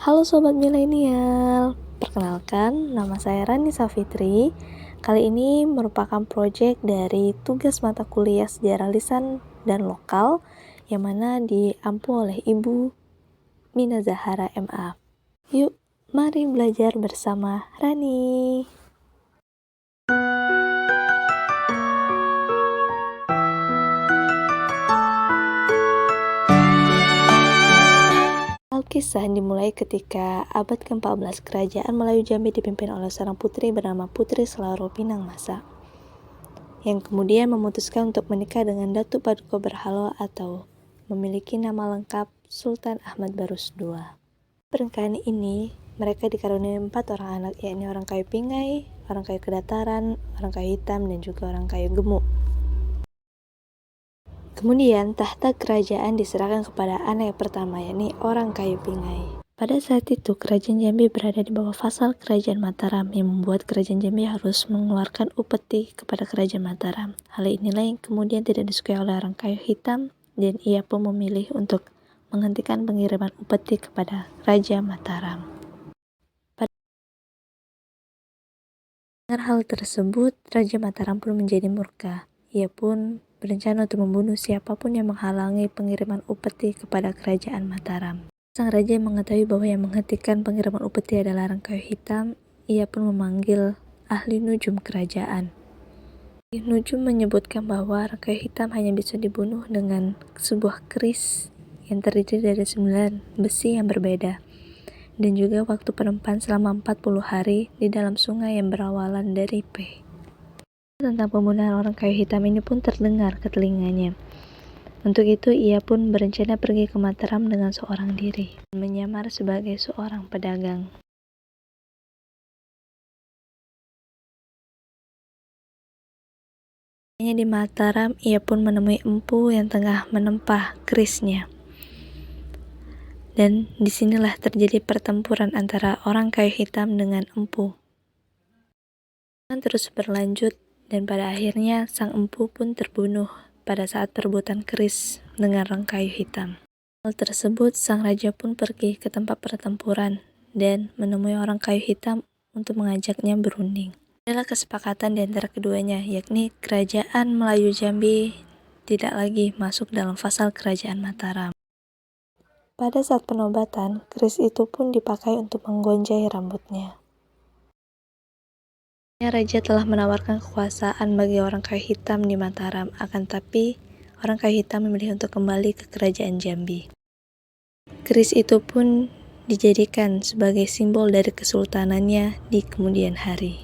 Halo Sobat Milenial, perkenalkan nama saya Rani Safitri. Kali ini merupakan proyek dari tugas mata kuliah sejarah lisan dan lokal yang mana diampu oleh Ibu Mina Zahara MA. Yuk, mari belajar bersama Rani. Kisah dimulai ketika abad ke-14 kerajaan Melayu Jambi dipimpin oleh seorang putri bernama Putri Selaro Pinang Masa, yang kemudian memutuskan untuk menikah dengan Datuk Paduka Berhalo atau memiliki nama lengkap Sultan Ahmad Barus II. Pernikahan ini mereka dikaruniai 4 orang anak, yakni orang kayu Pingai, orang kayu Kedataran, orang kayu Hitam, dan juga orang kayu Gemuk. Kemudian tahta kerajaan diserahkan kepada anak pertama, yakni orang kayu Pingai. Pada saat itu kerajaan Jambi berada di bawah vasal kerajaan Mataram, yang membuat kerajaan Jambi harus mengeluarkan upeti kepada kerajaan Mataram. Hal inilah yang kemudian tidak disukai oleh orang kayu Hitam, dan ia pun memilih untuk menghentikan pengiriman upeti kepada Raja Mataram. Dengan hal tersebut, Raja Mataram pun menjadi murka. Ia pun berencana untuk membunuh siapapun yang menghalangi pengiriman upeti kepada kerajaan Mataram. Sang raja mengetahui bahwa yang menghentikan pengiriman upeti adalah orang kayu Hitam. Ia pun memanggil ahli nujum kerajaan. Ahli nujum menyebutkan bahwa orang kayu Hitam hanya bisa dibunuh dengan sebuah keris yang terdiri dari 9 besi yang berbeda, dan juga waktu penemuan selama 40 hari di dalam sungai yang berawalan dari P. Tentang pembunuhan orang kayu Hitam ini pun terdengar ke telinganya. Untuk itu ia pun berencana pergi ke Mataram dengan seorang diri, menyamar sebagai seorang pedagang. Di Mataram ia pun menemui empu yang tengah menempah kerisnya. Dan disinilah terjadi pertempuran antara orang kayu Hitam dengan empu. Terus berlanjut, dan pada akhirnya sang empu pun terbunuh pada saat perebutan keris dengan orang kayu Hitam. Hal tersebut, sang raja pun pergi ke tempat pertempuran dan menemui orang kayu Hitam untuk mengajaknya berunding. Adalah kesepakatan di antara keduanya, yakni kerajaan Melayu Jambi tidak lagi masuk dalam fasal kerajaan Mataram. Pada saat penobatan, keris itu pun dipakai untuk menggonjai rambutnya. Raja telah menawarkan kekuasaan bagi orang kayu Hitam di Mataram, akan tapi orang kayu Hitam memilih untuk kembali ke kerajaan Jambi. Keris itu pun dijadikan sebagai simbol dari kesultanannya di kemudian hari.